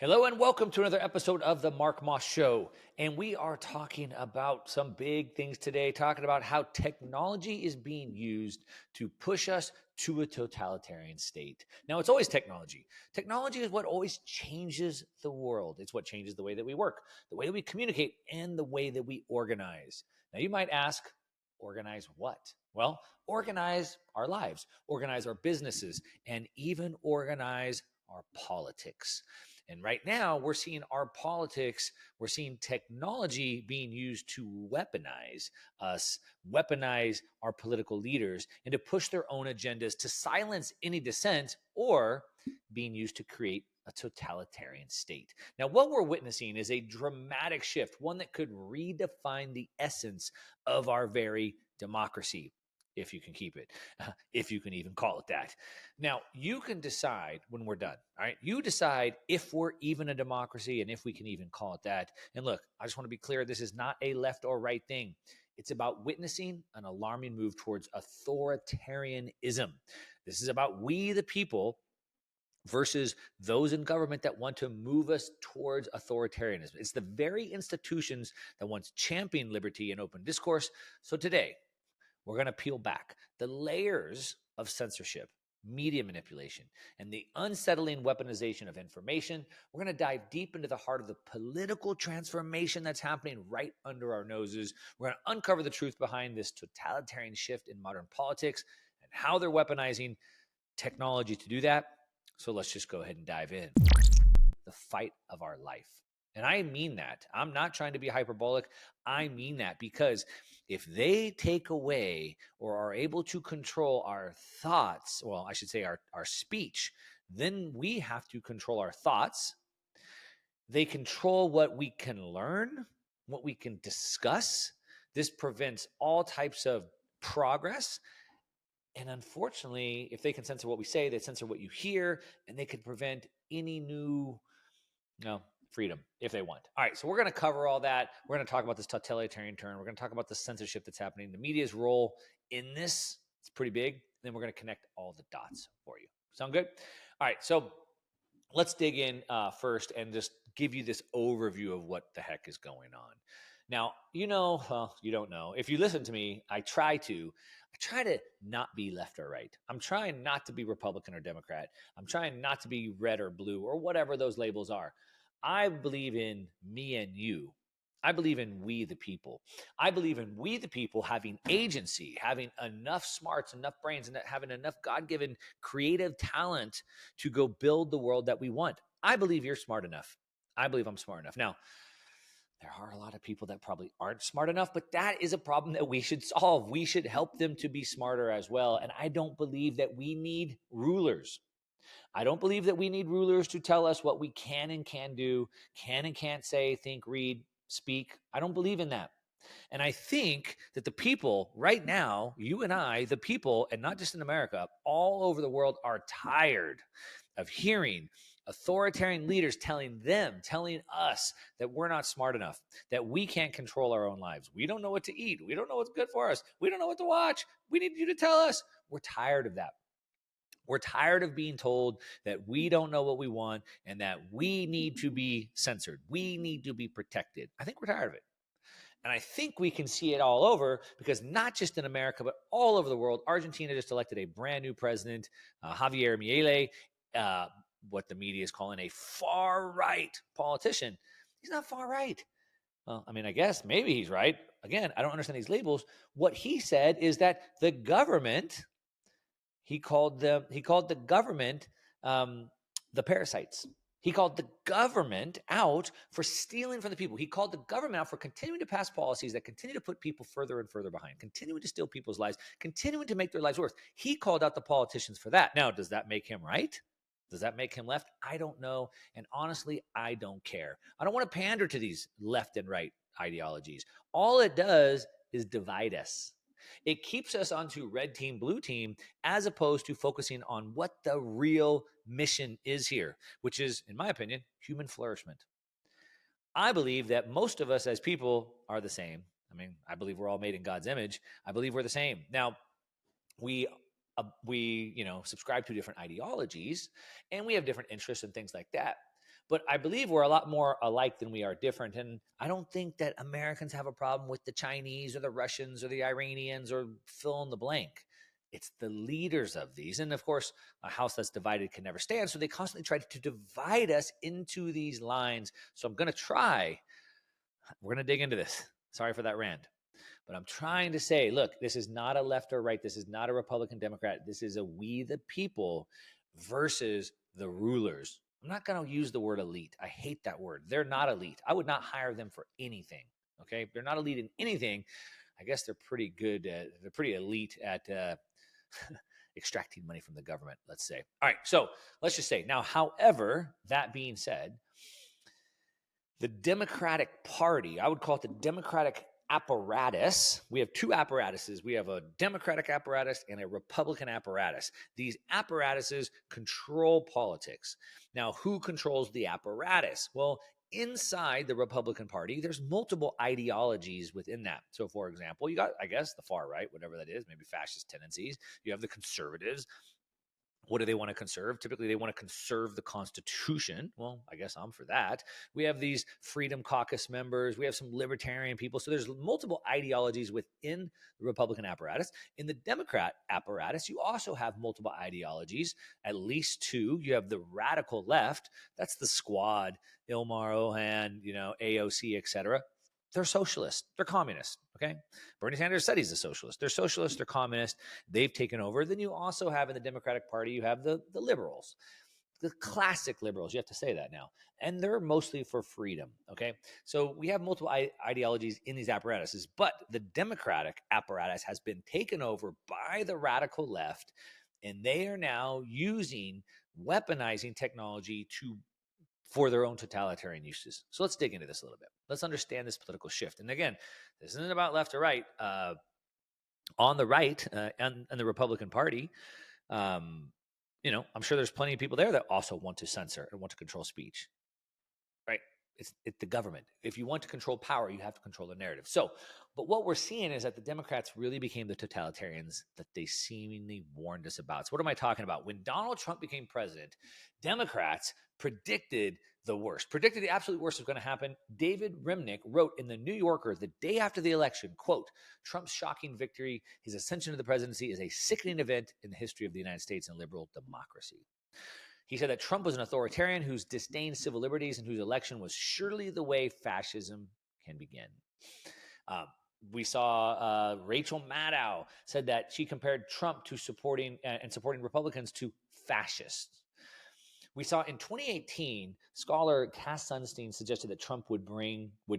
Hello and welcome to another episode of the Mark Moss Show. And we are talking about some big things today, talking about how technology is being used to push us to a totalitarian state. Now, it's always technology. Technology is what always changes the world. It's what changes the way that we work, the way that we communicate, and the way that we organize. Now, you might ask, organize what? Well, organize our lives, organize our businesses, and even organize our politics. And right now, we're seeing our politics, we're seeing technology being used to weaponize us, weaponize our political leaders, and to push their own agendas to silence any dissent or being used to create a totalitarian state. Now, what we're witnessing is a dramatic shift, one that could redefine the essence of our very democracy, if you can keep it, if you can even call it that. Now, you can decide when we're done, all right? You decide if we're even a democracy and if we can even call it that. And look, I just want to be clear, this is not a left or right thing. It's about witnessing an alarming move towards authoritarianism. This is about we, the people, versus those in government that want to move us towards authoritarianism. It's the very institutions that once championed liberty and open discourse. So today, we're going to peel back the layers of censorship, media manipulation, and the unsettling weaponization of information. We're going to dive deep into the heart of the political transformation that's happening right under our noses. We're going to uncover the truth behind this totalitarian shift in modern politics and how they're weaponizing technology to do that. So let's just go ahead and dive in. The fight of our life. And I mean that. I'm not trying to be hyperbolic. I mean that because if they take away or are able to control our thoughts, well, I should say our speech, then we have to control our thoughts. They control what we can learn, what we can discuss. This prevents all types of progress. And unfortunately, if they can censor what we say, they censor what you hear, and they can prevent any new freedom if they want. All right, so we're going to cover all that. We're going to talk about this totalitarian turn. We're going to talk about the censorship that's happening, the media's role in this. It's pretty big. Then we're going to connect all the dots for you. Sound good? All right, so let's dig in first and just give you this overview of what the heck is going on. Now, you don't know. If you listen to me, I try to not be left or right. I'm trying not to be Republican or Democrat. I'm trying not to be red or blue or whatever those labels are. I believe in me and you. I believe in we the people. I believe in we the people having agency, having enough smarts, enough brains, and having enough God-given creative talent to go build the world that we want. I believe you're smart enough. I believe I'm smart enough. Now, there are a lot of people that probably aren't smart enough, but that is a problem that we should solve. We should help them to be smarter as well. And I don't believe that we need rulers. I don't believe that we need rulers to tell us what we can and can't do, can and can't say, think, read, speak. I don't believe in that. And I think that the people right now, you and I, the people, and not just in America, all over the world are tired of hearing authoritarian leaders telling us that we're not smart enough, that we can't control our own lives. We don't know what to eat. We don't know what's good for us. We don't know what to watch. We need you to tell us. We're tired of that. We're tired of being told that we don't know what we want and that we need to be censored. We need to be protected. I think we're tired of it. And I think we can see it all over because not just in America, but all over the world. Argentina just elected a brand new president, Javier Milei, what the media is calling a far-right politician. He's not far-right. Well, I mean, I guess maybe he's right. Again, I don't understand these labels. What he said is that the government, he called the government the parasites. He called the government out for stealing from the people. He called the government out for continuing to pass policies that continue to put people further and further behind, continuing to steal people's lives, continuing to make their lives worse. He called out the politicians for that. Now, does that make him right? Does that make him left? I don't know. And honestly, I don't care. I don't want to pander to these left and right ideologies. All it does is divide us. It keeps us onto red team, blue team, as opposed to focusing on what the real mission is here, which is, in my opinion, human flourishment. I believe that most of us as people are the same. I mean, I believe we're all made in God's image. I believe we're the same. Now, we subscribe to different ideologies and we have different interests and things like that. But I believe we're a lot more alike than we are different. And I don't think that Americans have a problem with the Chinese or the Russians or the Iranians or fill in the blank. It's the leaders of these. And of course, a house that's divided can never stand. So they constantly try to divide us into these lines. So I'm going to try. We're going to dig into this. Sorry for that rant. But I'm trying to say, look, this is not a left or right. This is not a Republican, Democrat. This is a we the people versus the rulers. I'm not going to use the word elite. I hate that word. They're not elite. I would not hire them for anything. Okay. They're not elite in anything. I guess they're pretty good. They're pretty elite at extracting money from the government, let's say. All right. So let's just say now, however, that being said, the Democratic Party, I would call it the Democratic apparatus. We have two apparatuses. We have a Democratic apparatus and a Republican apparatus. These apparatuses control politics. Now, who controls the apparatus? Well, inside the Republican Party, there's multiple ideologies within that. So, for example, you got, I guess, the far right, whatever that is, maybe fascist tendencies. You have the conservatives. What do they want to conserve? Typically, they want to conserve the Constitution. Well, I guess I'm for that. We have these Freedom Caucus members. We have some libertarian people. So there's multiple ideologies within the Republican apparatus. In the Democrat apparatus, you also have multiple ideologies, at least two. You have the radical left. That's the squad, Ilmar Ohan, AOC, etc. They're socialists. They're communists. Okay. Bernie Sanders said he's a socialist. They're socialists. They're communists. They've taken over. Then you also have in the Democratic Party, you have the liberals, the classic liberals. You have to say that now. And they're mostly for freedom. Okay. So we have multiple ideologies in these apparatuses, but the Democratic apparatus has been taken over by the radical left, and they are now weaponizing technology for their own totalitarian uses. So let's dig into this a little bit. Let's understand this political shift. And again, this isn't about left or right. On the right and the Republican Party, I'm sure there's plenty of people there that also want to censor and want to control speech, right? It's the government. If you want to control power, you have to control the narrative. So, but what we're seeing is that the Democrats really became the totalitarians that they seemingly warned us about. So what am I talking about? When Donald Trump became president, Democrats predicted the worst, predicted the absolute worst was going to happen. David Remnick wrote in the New Yorker the day after the election, quote, Trump's shocking victory, his ascension to the presidency is a sickening event in the history of the United States and liberal democracy. He said that Trump was an authoritarian who's disdained civil liberties and whose election was surely the way fascism can begin. We saw Rachel Maddow said that she compared Trump to supporting Republicans to fascists. We saw in 2018, scholar Cass Sunstein suggested that Trump would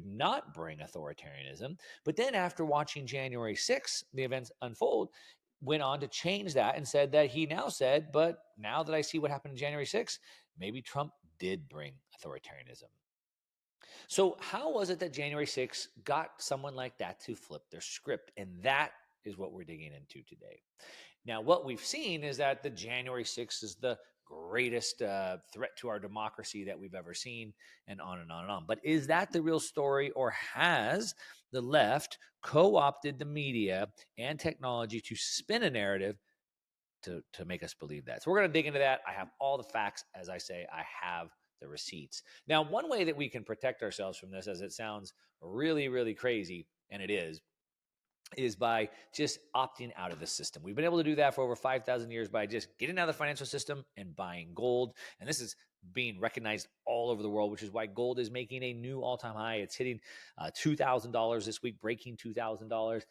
not bring authoritarianism. But then after watching January 6th, the events unfold, went on to change that and said that but now that I see what happened on January 6th, maybe Trump did bring authoritarianism. So how was it that January 6th got someone like that to flip their script? And that is what we're digging into today. Now, what we've seen is that the January 6th is the greatest threat to our democracy that we've ever seen, and on and on and on. But is that the real story, or has the left co-opted the media and technology to spin a narrative to make us believe that? So we're going to dig into that. I have all the facts. As I say, I have the receipts. Now, one way that we can protect ourselves from this, as it sounds really, really crazy, and it is by just opting out of the system. We've been able to do that for over 5,000 years by just getting out of the financial system and buying gold. And this is being recognized all over the world, which is why gold is making a new all-time high. It's hitting $2,000 this week, breaking $2,000.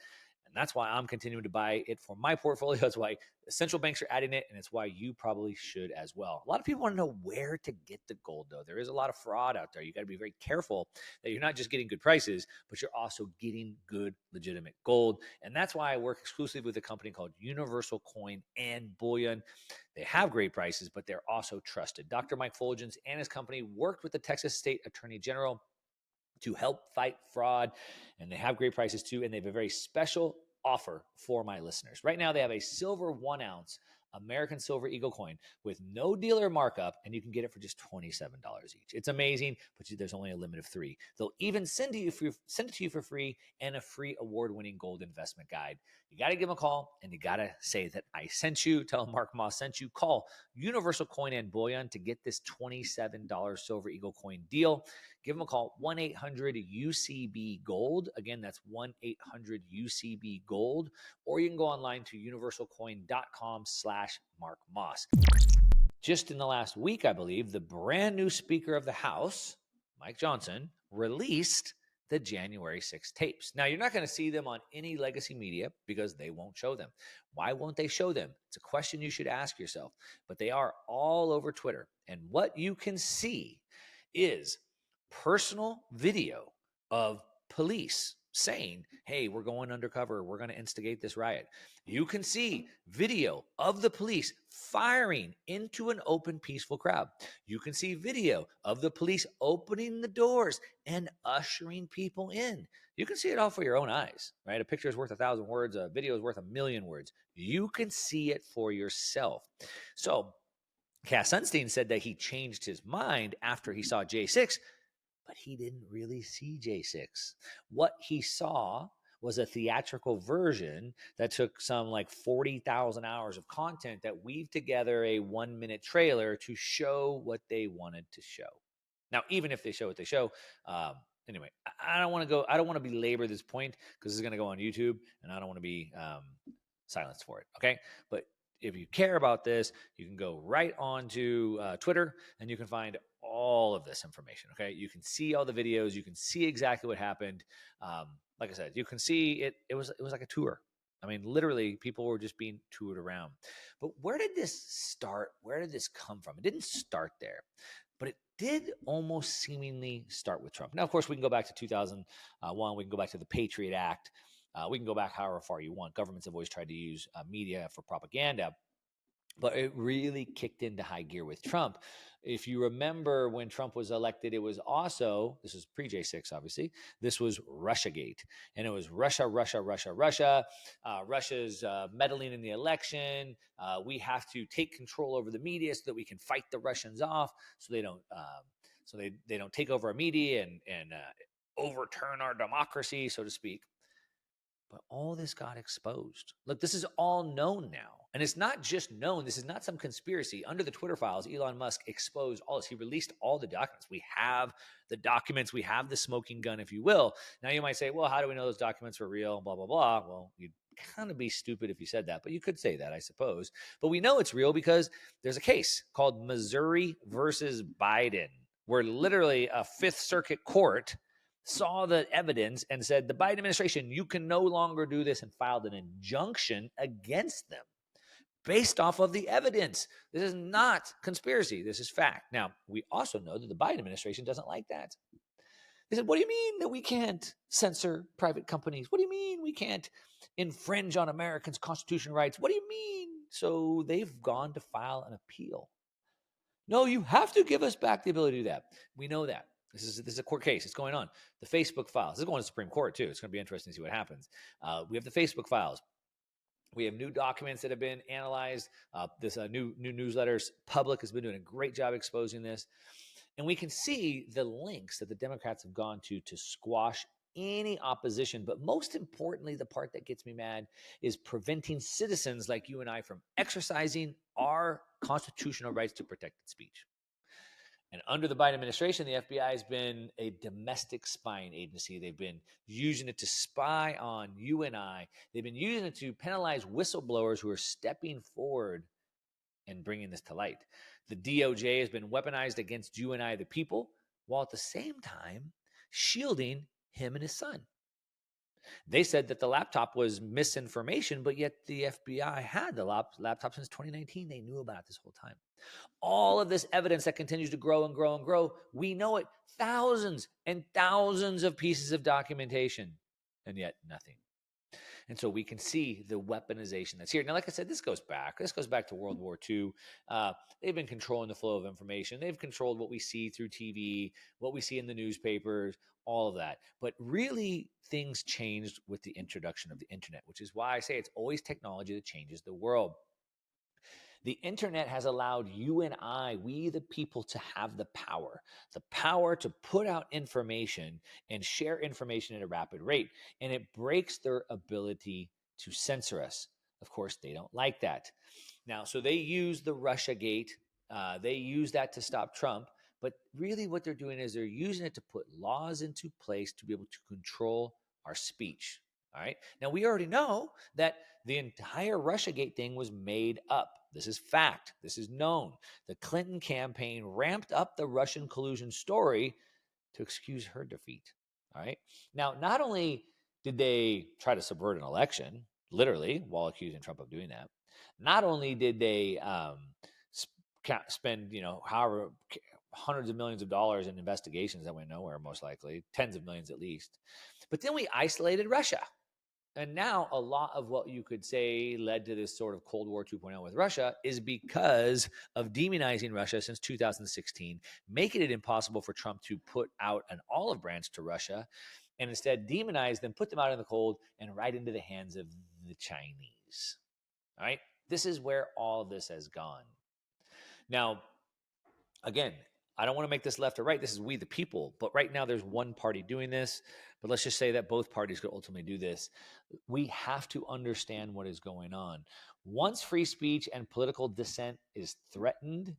And that's why I'm continuing to buy it for my portfolio. That's why central banks are adding it, and it's why you probably should as well. A lot of people want to know where to get the gold, though. There is a lot of fraud out there. You got to be very careful that you're not just getting good prices, but you're also getting good, legitimate gold. And that's why I work exclusively with a company called Universal Coin and Bullion. They have great prices, but they're also trusted. Dr. Mike Fulgens and his company worked with the Texas State Attorney General to help fight fraud, and they have great prices too, and they have a very special offer for my listeners. Right now, they have a silver 1 ounce American Silver Eagle coin with no dealer markup, and you can get it for just $27 each. It's amazing, but there's only a limit of 3. They'll even send it to you for free and a free award-winning gold investment guide. You got to give them a call, and you got to say that I sent you. Tell them Mark Moss sent you. Call Universal Coin and Bullion to get this $27 Silver Eagle coin deal. Give them a call, 1-800-UCB-GOLD. Again, that's 1-800-UCB-GOLD. Or you can go online to universalcoin.com/Mark Moss. Just in the last week, I believe, the brand new Speaker of the House, Mike Johnson, released the January 6th tapes. Now, you're not going to see them on any legacy media because they won't show them. Why won't they show them? It's a question you should ask yourself. But they are all over Twitter. And what you can see is personal video of police saying, hey, we're going undercover. We're going to instigate this riot. You can see video of the police firing into an open, peaceful crowd. You can see video of the police opening the doors and ushering people in. You can see it all for your own eyes, right? A picture is worth 1,000 words. A video is worth 1,000,000 words. You can see it for yourself. So Cass Sunstein said that he changed his mind after he saw J6, but he didn't really see J6. What he saw was a theatrical version that took some like 40,000 hours of content that weaved together a 1-minute trailer to show what they wanted to show. Now, even if they show what they show, anyway, I don't want to belabor this point because this is going to go on YouTube and I don't want to be silenced for it. Okay. But if you care about this, you can go right on to Twitter and you can find all of this information. Okay. You can see all the videos. You can see exactly what happened. Like I said, you can see it. It was like a tour. I mean, literally people were just being toured around. But where did this start? Where did this come from? It didn't start there, but it did almost seemingly start with Trump. Now, of course, we can go back to 2001. We can go back to the Patriot Act. We can go back however far you want. Governments have always tried to use media for propaganda, but it really kicked into high gear with Trump. If you remember when Trump was elected, it was also, this was pre-J6, obviously, this was Russiagate. And it was Russia, Russia's meddling in the election. We have to take control over the media so that we can fight the Russians off so they don't take over our media and overturn our democracy, so to speak. But all this got exposed. Look, this is all known now. And it's not just known. This is not some conspiracy. Under the Twitter files, Elon Musk exposed all this. He released all the documents. We have the documents. We have the smoking gun, if you will. Now you might say, well, how do we know those documents were real? Blah, blah, blah. Well, you'd kind of be stupid if you said that, but you could say that, I suppose. But we know it's real because there's a case called Missouri versus Biden, where literally a Fifth Circuit court saw the evidence and said, the Biden administration, you can no longer do this, and filed an injunction against them based off of the evidence. This is not conspiracy. This is fact. Now, we also know that the Biden administration doesn't like that. They said, what do you mean that we can't censor private companies? What do you mean we can't infringe on Americans' constitutional rights? What do you mean? So they've gone to file an appeal. No, you have to give us back the ability to do that. We know that. This is a court case. It's going on. The Facebook files. This is going to the Supreme Court, too. It's going to be interesting to see what happens. We have the Facebook files. We have new documents that have been analyzed. This new newsletters. Public has been doing a great job exposing this. And we can see the links that the Democrats have gone to squash any opposition. But most importantly, the part that gets me mad is preventing citizens like you and I from exercising our constitutional rights to protected speech. And under the Biden administration, the FBI has been a domestic spying agency. They've been using it to spy on you and I. They've been using it to penalize whistleblowers who are stepping forward and bringing this to light. The DOJ has been weaponized against you and I, the people, while at the same time shielding him and his son. They said that the laptop was misinformation, but yet the FBI had the laptop since 2019. They knew about it this whole time. All of this evidence that continues to grow and grow and grow, we know it. Thousands and thousands of pieces of documentation, and yet nothing. And so we can see the weaponization that's here. Now, like I said, this goes back to World War II. They've been controlling the flow of information. They've controlled what we see through TV, what we see in the newspapers, all of that. But really, things changed with the introduction of the internet, which is why I say it's always technology that changes the world. The internet has allowed you and I, we the people, to have the power to put out information and share information at a rapid rate. And it breaks their ability to censor us. Of course, they don't like that. Now, so they use the Russiagate. They use that to stop Trump. But really, what they're doing is they're using it to put laws into place to be able to control our speech. All right. Now, we already know that the entire Russiagate thing was made up. This is fact. This is known. The Clinton campaign ramped up the Russian collusion story to excuse her defeat. All right. Now, not only did they try to subvert an election, literally, while accusing Trump of doing that, not only did they spend, however, hundreds of millions of dollars in investigations that went nowhere, most likely, tens of millions at least, but then we isolated Russia. And now a lot of what you could say led to this sort of Cold War 2.0 with Russia is because of demonizing Russia since 2016, making it impossible for Trump to put out an olive branch to Russia, and instead demonize them, put them out in the cold, and right into the hands of the Chinese. All right? This is where all of this has gone. Now, again, I don't want to make this left or right. This is we the people. But right now there's one party doing this. But let's just say that both parties could ultimately do this. We have to understand what is going on. Once free speech and political dissent is threatened,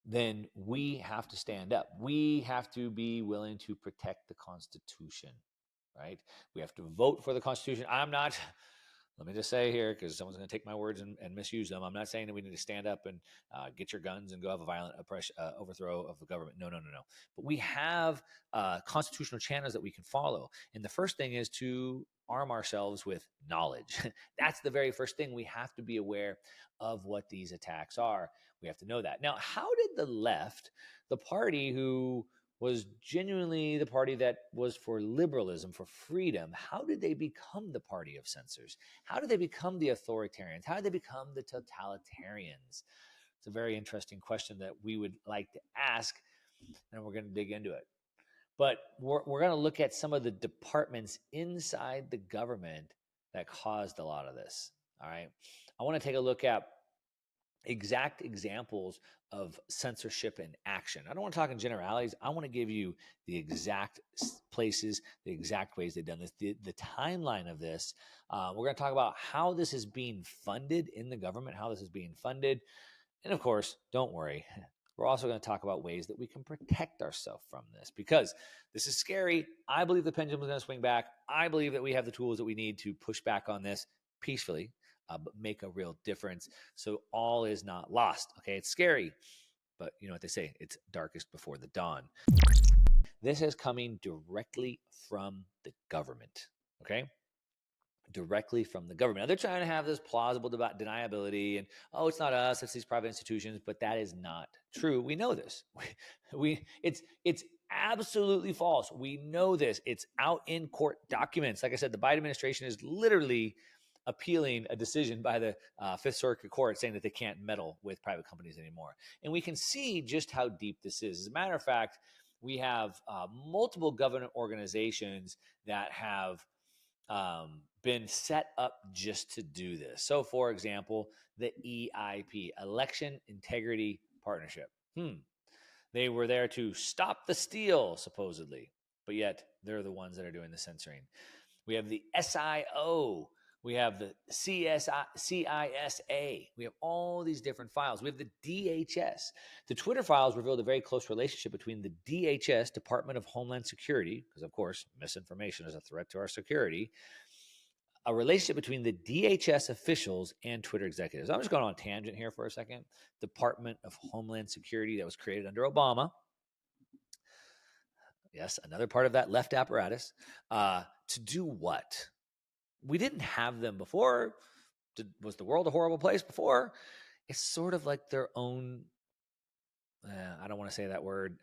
then we have to stand up. We have to be willing to protect the Constitution, right? We have to vote for the Constitution. Let me just say here, because someone's going to take my words and misuse them. I'm not saying that we need to stand up and get your guns and go have a violent overthrow of the government. No. But we have constitutional channels that we can follow. And the first thing is to arm ourselves with knowledge. That's the very first thing. We have to be aware of what these attacks are. We have to know that. Now, how did the left, the party who was genuinely the party that was for liberalism, for freedom, how did they become the party of censors? How did they become the authoritarians? How did they become the totalitarians? It's a very interesting question that we would like to ask, and we're going to dig into it. But we're going to look at some of the departments inside the government that caused a lot of this. All right. I want to take a look at exact examples of censorship in action. I don't want to talk in generalities. I want to give you the exact places, the exact ways they've done this, the timeline of this. We're going to talk about how this is being funded in the government, how this is being funded. And of course, don't worry, we're also going to talk about ways that we can protect ourselves from this, because this is scary. I believe the pendulum is going to swing back. I believe that we have the tools that we need to push back on this peacefully, but make a real difference. So all is not lost. Okay, it's scary, but you know what they say, it's darkest before the dawn. This is coming directly from the government. Okay, directly from the government. Now, they're trying to have this plausible deniability and, oh, it's not us, it's these private institutions, but that is not true. We know this. It's absolutely false. We know this. It's out in court documents. Like I said, the Biden administration is literally appealing a decision by the Fifth Circuit Court saying that they can't meddle with private companies anymore. And we can see just how deep this is. As a matter of fact, we have multiple government organizations that have been set up just to do this. So, for example, the EIP, Election Integrity Partnership. They were there to stop the steal, supposedly, but yet they're the ones that are doing the censoring. We have the SIO. We have the CISA. We have all these different files. We have the DHS. The Twitter files revealed a very close relationship between the DHS, Department of Homeland Security, because, of course, misinformation is a threat to our security, a relationship between the DHS officials and Twitter executives. I'm just going on a tangent here for a second. Department of Homeland Security that was created under Obama. Yes, another part of that left apparatus. To do what? We didn't have them before. Was the world a horrible place before? It's sort of like their own, I don't want to say that word,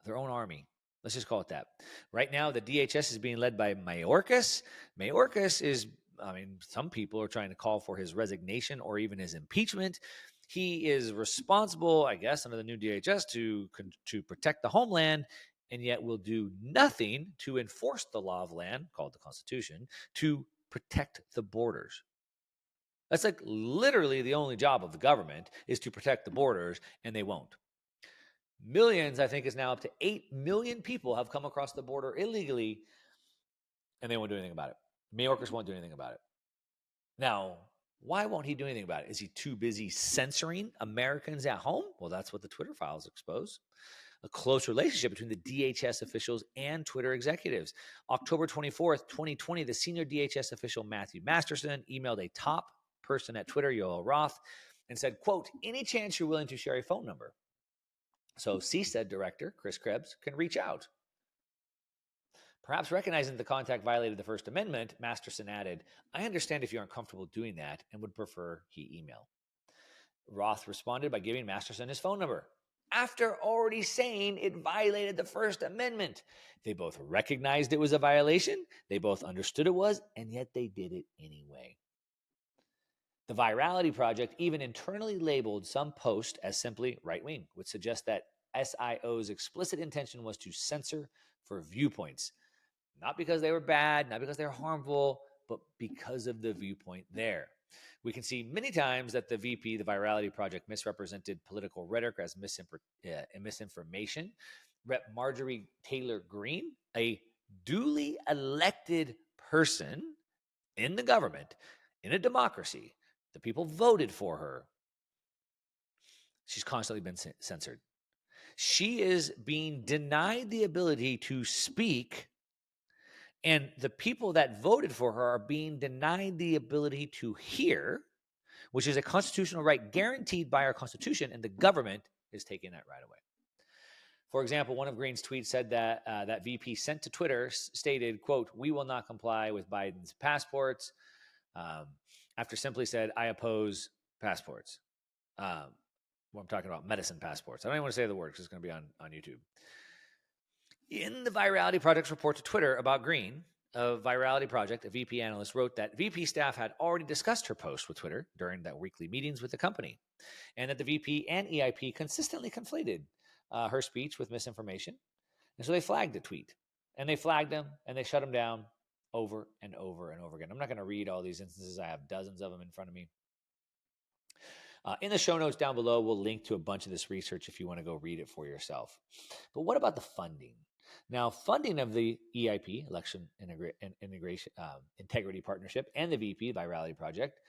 their own army. Let's just call it that. Right now, the DHS is being led by Mayorkas. Mayorkas is, some people are trying to call for his resignation or even his impeachment. He is responsible, I guess, under the new DHS to protect the homeland, and yet will do nothing to enforce the law of land, called the Constitution, to protect the borders. That's like literally the only job of the government is to protect the borders, and they won't. Millions, I think, is now up to 8 million people have come across the border illegally, and they won't do anything about it. Mayorkas won't do anything about it. Now, why won't he do anything about it? Is he too busy censoring Americans at home? Well, that's what the Twitter files expose. A close relationship between the DHS officials and Twitter executives. October 24th, 2020, the senior DHS official Matthew Masterson emailed a top person at Twitter, Yoel Roth, and said, quote, any chance you're willing to share a phone number? So CSED director, Chris Krebs, can reach out. Perhaps recognizing that the contact violated the First Amendment, Masterson added, I understand if you aren't comfortable doing that and would prefer he email. Roth responded by giving Masterson his phone number after already saying it violated the First Amendment. They both recognized it was a violation, they both understood it was, and yet they did it anyway. The Virality Project even internally labeled some posts as simply right-wing, which suggests that SIO's explicit intention was to censor for viewpoints. Not because they were bad, not because they were harmful, but because of the viewpoint there. We can see many times that the VP, the Virality Project, misrepresented political rhetoric as misinformation. Rep. Marjorie Taylor Greene, a duly elected person in the government, in a democracy, the people voted for her. She's constantly been censored. She is being denied the ability to speak, and the people that voted for her are being denied the ability to hear, which is a constitutional right guaranteed by our Constitution, and the government is taking that right away. For example, one of Greene's tweets said that that VP sent to Twitter stated, quote, we will not comply with Biden's passports, after simply said, I oppose passports. Well, I'm talking about medicine passports. I don't even want to say the word because it's going to be on YouTube. In the Virality Project's report to Twitter about Greene, a Virality Project, a VP analyst, wrote that VP staff had already discussed her post with Twitter during their weekly meetings with the company, and that the VP and EIP consistently conflated her speech with misinformation. And so they flagged the tweet, and they flagged him, and they shut him down over and over and over again. I'm not going to read all these instances. I have dozens of them in front of me. In the show notes down below, we'll link to a bunch of this research if you want to go read it for yourself. But what about the funding? Now, funding of the EIP, Election Integration Integrity Partnership, and the VP, Virality Project,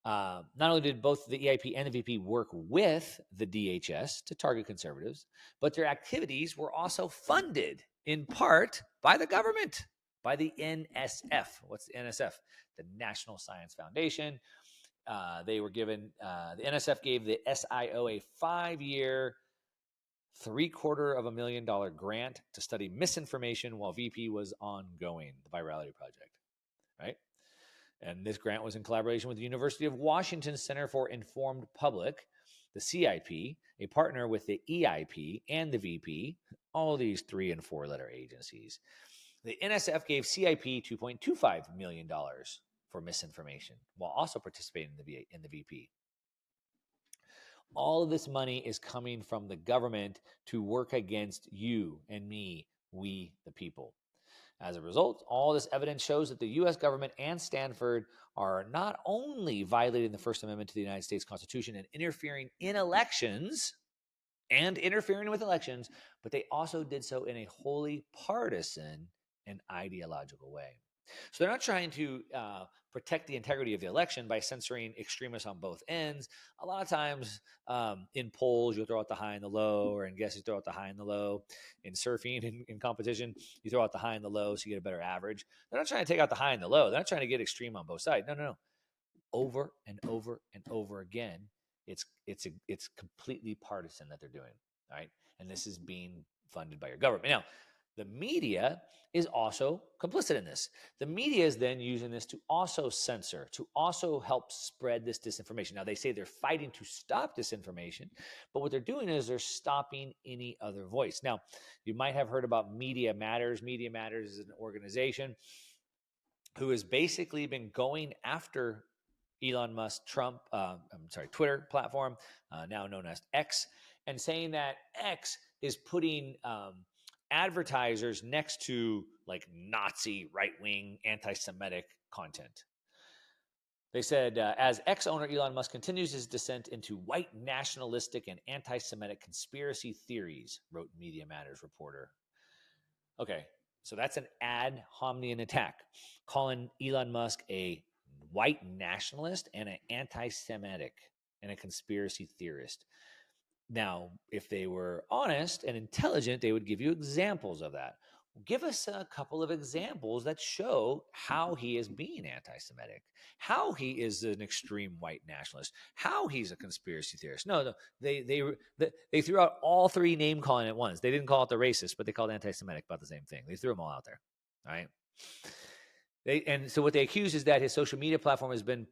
not only did both the EIP and the VP work with the DHS to target conservatives, but their activities were also funded in part by the government, by the NSF. What's the NSF? The National Science Foundation. They were given, the NSF gave the SIO a 5-year, $750,000 grant to study misinformation while VP was ongoing, the Virality Project, right? And this grant was in collaboration with the University of Washington Center for Informed Public, the CIP, a partner with the EIP and the VP, all these 3- and 4-letter agencies. The NSF gave CIP $2.25 million for misinformation while also participating in the VP. All of this money is coming from the government to work against you and me, we the people. As a result, all this evidence shows that the U.S. government and Stanford are not only violating the First Amendment to the United States Constitution and interfering with elections, but they also did so in a wholly partisan and ideological way. So they're not trying to protect the integrity of the election by censoring extremists on both ends. A lot of times in polls, you'll throw out the high and the low, or in guesses, you throw out the high and the low. In surfing, in competition, you throw out the high and the low so you get a better average. They're not trying to take out the high and the low. They're not trying to get extreme on both sides. No. Over and over and over again, it's completely partisan that they're doing, all right? And this is being funded by your government. Now, the media is also complicit in this. The media is then using this to also censor, to also help spread this disinformation. Now, they say they're fighting to stop disinformation, but what they're doing is they're stopping any other voice. Now, you might have heard about Media Matters. Media Matters is an organization who has basically been going after Elon Musk, Twitter platform, now known as X, and saying that X is putting advertisers next to like Nazi, right-wing, anti-Semitic content. They said, as ex-owner Elon Musk continues his descent into white nationalistic and anti-Semitic conspiracy theories, wrote Media Matters reporter. Okay, so that's an ad hominem attack, calling Elon Musk a white nationalist and an anti-Semitic and a conspiracy theorist. Now, if they were honest and intelligent, they would give you examples of that. Give us a couple of examples that show how he is being anti Semitic, how he is an extreme white nationalist, how he's a conspiracy theorist. No, they threw out all three name calling at once. They didn't call it the racist, but they called anti Semitic about the same thing. They threw them all out there. All right. And so what they accuse is that his social media platform has been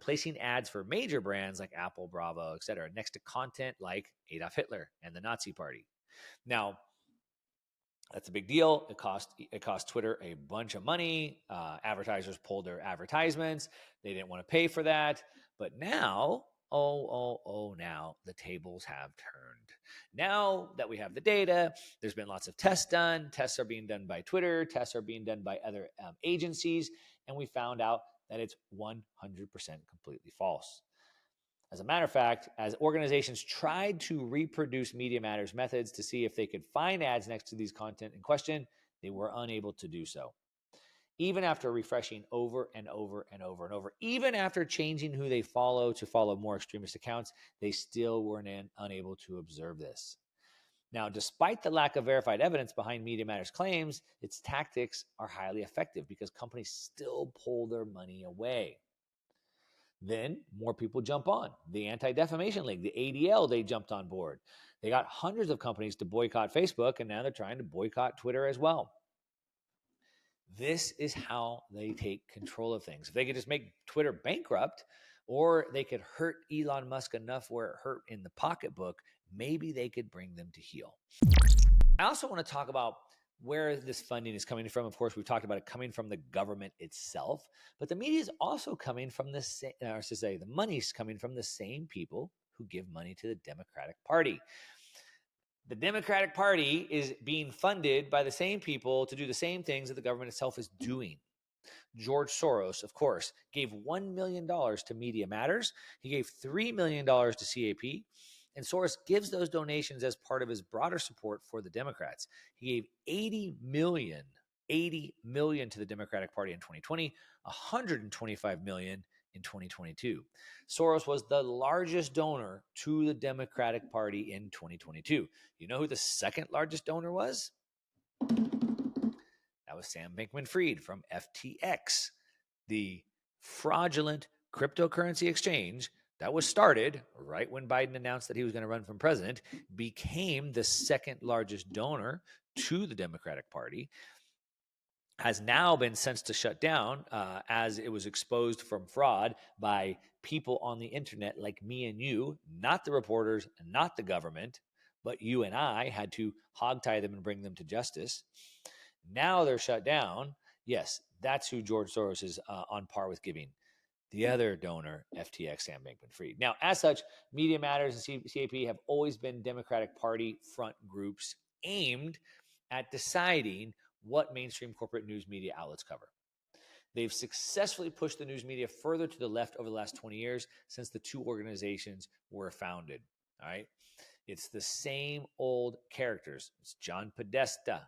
placing ads for major brands like Apple, Bravo, et cetera, next to content like Adolf Hitler and the Nazi Party. Now, that's a big deal. It cost Twitter a bunch of money. Advertisers pulled their advertisements. They didn't want to pay for that. But now, now the tables have turned. Now that we have the data, there's been lots of tests done. Tests are being done by Twitter. Tests are being done by other agencies. And we found out that it's 100% completely false. As a matter of fact, as organizations tried to reproduce Media Matters methods to see if they could find ads next to these content in question, they were unable to do so. Even after refreshing over and over and over and over, even after changing who they follow to follow more extremist accounts, they still were unable to observe this. Now, despite the lack of verified evidence behind Media Matters claims, its tactics are highly effective because companies still pull their money away. Then more people jump on. The Anti-Defamation League, the ADL, they jumped on board. They got hundreds of companies to boycott Facebook, and now they're trying to boycott Twitter as well. This is how they take control of things. If they could just make Twitter bankrupt, or they could hurt Elon Musk enough where it hurt in the pocketbook, maybe they could bring them to heel. I also want to talk about where this funding is coming from. Of course, we've talked about it coming from the government itself, but the media is also coming from the same, or to say, the money's coming from the same people who give money to the Democratic Party. The Democratic Party is being funded by the same people to do the same things that the government itself is doing. George Soros, of course, gave $1 million to Media Matters. He gave $3 million to CAP. And Soros gives those donations as part of his broader support for the Democrats. He gave $80 million to the Democratic Party in 2020, $125 million in 2022. Soros was the largest donor to the Democratic Party in 2022. You know who the second largest donor was? That was Sam Bankman-Fried from FTX, the fraudulent cryptocurrency exchange that was started right when Biden announced that he was going to run for president, became the second largest donor to the Democratic Party, has now been sentenced to shut down as it was exposed from fraud by people on the internet like me and you, not the reporters, not the government, but you and I had to hogtie them and bring them to justice. Now they're shut down. Yes, that's who George Soros is on par with giving. The other donor, FTX, Sam Bankman-Fried. Now, as such, Media Matters and CAP have always been Democratic Party front groups aimed at deciding what mainstream corporate news media outlets cover. They've successfully pushed the news media further to the left over the last 20 years since the two organizations were founded. All right. It's the same old characters. It's John Podesta.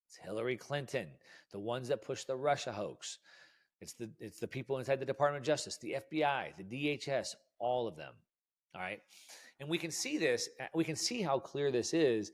It's Hillary Clinton, the ones that push the Russia hoax. It's the people inside the Department of Justice, the FBI, the DHS, all of them. All right. And we can see this. We can see how clear this is,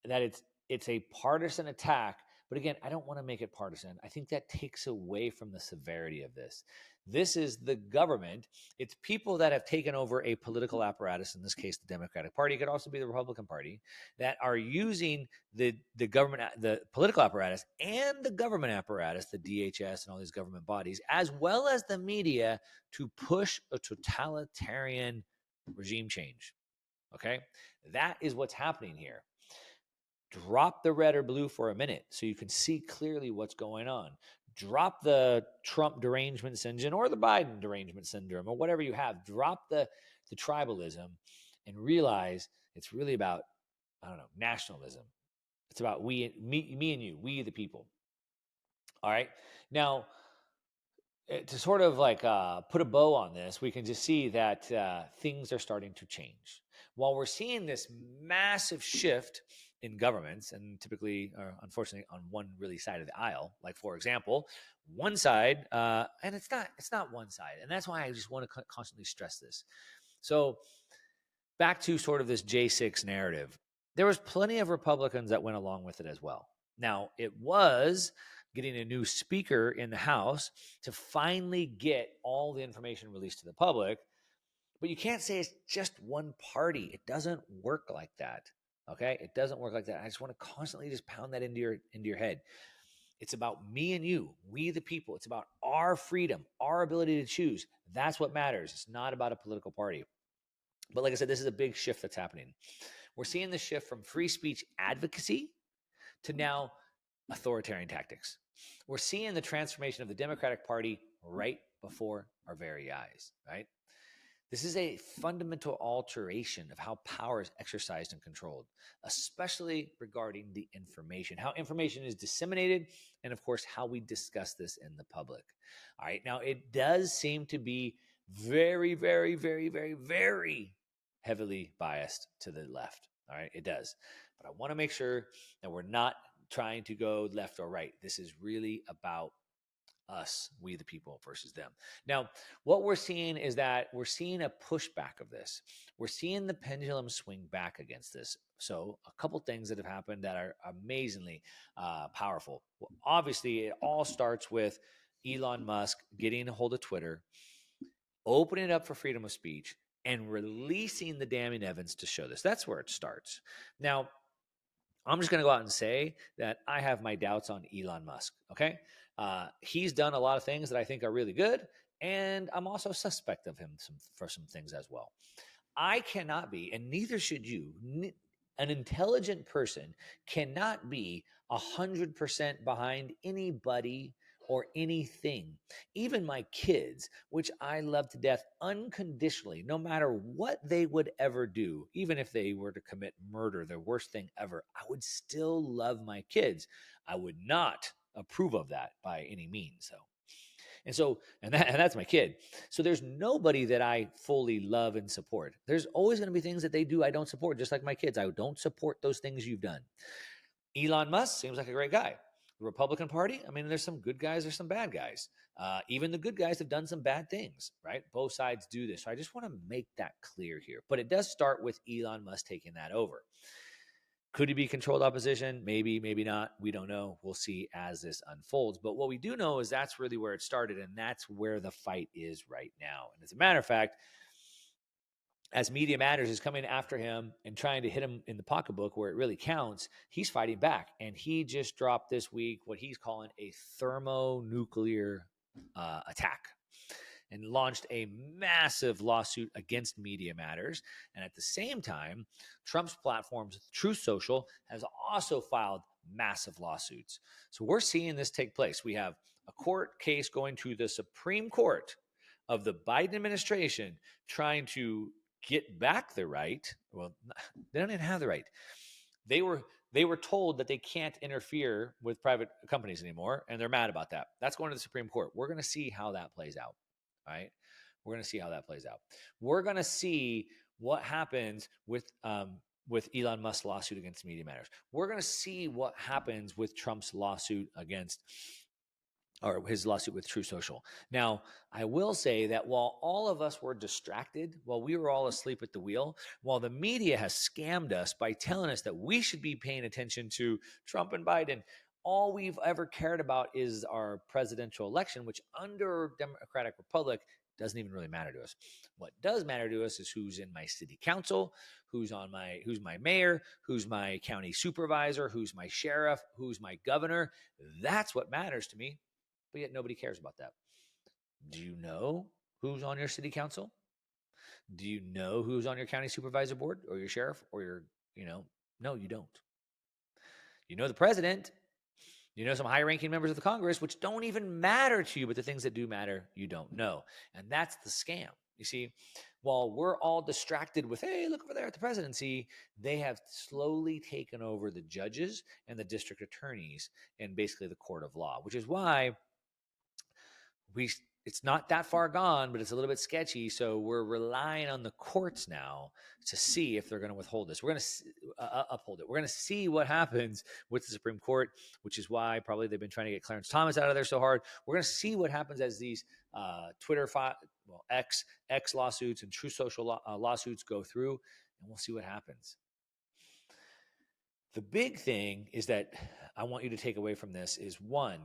that it's a partisan attack. But again, I don't want to make it partisan. I think that takes away from the severity of this. This is the government. It's people that have taken over a political apparatus, in this case, the Democratic Party. It could also be the Republican Party, that are using the government, the political apparatus and the government apparatus, the DHS and all these government bodies, as well as the media, to push a totalitarian regime change. Okay? That is what's happening here. Drop the red or blue for a minute so you can see clearly what's going on. Drop the Trump derangement syndrome or the Biden derangement syndrome or whatever you have. Drop the tribalism and realize it's really about, nationalism. It's about me and you, we the people. All right. Now, to sort of like put a bow on this, we can just see that things are starting to change. While we're seeing this massive shift in governments, and typically, or unfortunately, on one really side of the aisle, like for example, one side, and it's not one side, and that's why I just want to constantly stress this. So back to sort of this J6 narrative, there was plenty of Republicans that went along with it as well. Now, it was getting a new speaker in the House to finally get all the information released to the public, but you can't say it's just one party. It doesn't work like that. Okay? It doesn't work like that. I just want to constantly just pound that into your head. It's about me and you, we the people. It's about our freedom, our ability to choose. That's what matters. It's not about a political party. But like I said, this is a big shift that's happening. We're seeing the shift from free speech advocacy to now authoritarian tactics. We're seeing the transformation of the Democratic Party right before our very eyes, right? This is a fundamental alteration of how power is exercised and controlled, especially regarding the information, how information is disseminated, and of course, how we discuss this in the public. All right. Now, it does seem to be very, very, very, very, very heavily biased to the left. All right. It does. But I want to make sure that we're not trying to go left or right. This is really about us, we the people, versus them. Now, what we're seeing is that we're seeing a pushback of this. We're seeing the pendulum swing back against this. So, a couple things that have happened that are amazingly powerful. Well, obviously, it all starts with Elon Musk getting a hold of Twitter, opening it up for freedom of speech, and releasing the damning evidence to show this. That's where it starts. Now, I'm just going to go out and say that I have my doubts on Elon Musk. Okay. He's done a lot of things that I think are really good. And I'm also suspect of him for some things as well. I cannot be, and neither should you. An intelligent person cannot be 100% behind anybody or anything. Even my kids, which I love to death unconditionally, no matter what they would ever do, even if they were to commit murder, the worst thing ever, I would still love my kids. I would not approve of that by any means. And that's my kid. So there's nobody that I fully love and support. There's always going to be things that they do I don't support, just like my kids. I don't support those things you've done. Elon Musk seems like a great guy. The Republican Party, I mean, there's some good guys, there's some bad guys. Even the good guys have done some bad things, right? Both sides do this. So I just want to make that clear here. But it does start with Elon Musk taking that over. Could he be controlled opposition? Maybe, maybe not. We don't know. We'll see as this unfolds. But what we do know is that's really where it started, and that's where the fight is right now. And as a matter of fact, as Media Matters is coming after him and trying to hit him in the pocketbook where it really counts, he's fighting back. And he just dropped this week what he's calling a thermonuclear attack, and launched a massive lawsuit against Media Matters. And at the same time, Trump's platforms, Truth Social, has also filed massive lawsuits. So we're seeing this take place. We have a court case going to the Supreme Court of the Biden administration trying to get back the right. Well, they don't even have the right. They were told that they can't interfere with private companies anymore, and they're mad about that. That's going to the Supreme Court. We're going to see how that plays out. All right. We're going to see how that plays out. We're going to see what happens with Elon Musk's lawsuit against Media Matters. We're going to see what happens with Trump's lawsuit against, or his lawsuit with True Social. Now, I will say that while all of us were distracted, while we were all asleep at the wheel, while the media has scammed us by telling us that we should be paying attention to Trump and Biden, all we've ever cared about is our presidential election, which under Democratic Republic doesn't even really matter to us. What does matter to us is who's in my city council, who's my mayor, who's my county supervisor, who's my sheriff, who's my governor. That's what matters to me. But yet nobody cares about that. Do you know who's on your city council? Do you know who's on your county supervisor board or your sheriff or your, no, you don't. You know the president. You know some high-ranking members of the Congress, which don't even matter to you, but the things that do matter, you don't know. And that's the scam. You see, while we're all distracted with, hey, look over there at the presidency, they have slowly taken over the judges and the district attorneys and basically the court of law, which is why it's not that far gone, but it's a little bit sketchy. So we're relying on the courts now to see if they're going to withhold this. We're going to uphold it. We're going to see what happens with the Supreme Court, which is why probably they've been trying to get Clarence Thomas out of there so hard. We're going to see what happens as these X lawsuits and True Social lawsuits go through, and we'll see what happens. The big thing is that I want you to take away from this is, one,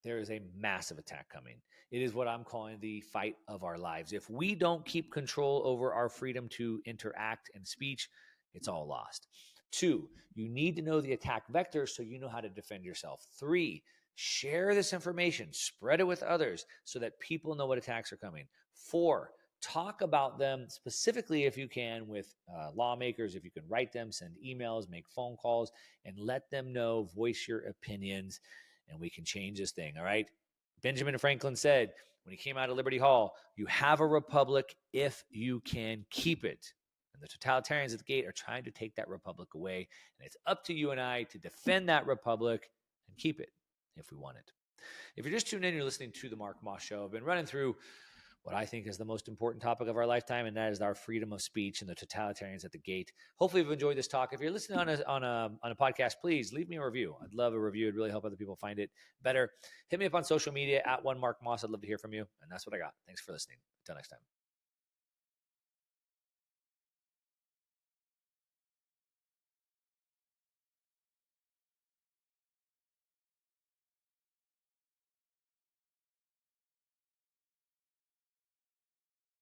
there is a massive attack coming. It is what I'm calling the fight of our lives. If we don't keep control over our freedom to interact and speech, it's all lost. 2, you need to know the attack vector so you know how to defend yourself. 3, share this information, spread it with others so that people know what attacks are coming. 4, talk about them specifically if you can with lawmakers, if you can write them, send emails, make phone calls, and let them know, voice your opinions, and we can change this thing, all right? Benjamin Franklin said when he came out of Liberty Hall, you have a republic if you can keep it. And the totalitarians at the gate are trying to take that republic away, and it's up to you and I to defend that republic and keep it if we want it. If you're just tuned in, you're listening to The Mark Moss Show. I've been running through what I think is the most important topic of our lifetime, and that is our freedom of speech and the totalitarians at the gate. Hopefully you've enjoyed this talk. If you're listening on a podcast, please leave me a review. I'd love a review. It'd really help other people find it better. Hit me up on social media at @1MarkMoss. I'd love to hear from you. And that's what I got. Thanks for listening. Until next time.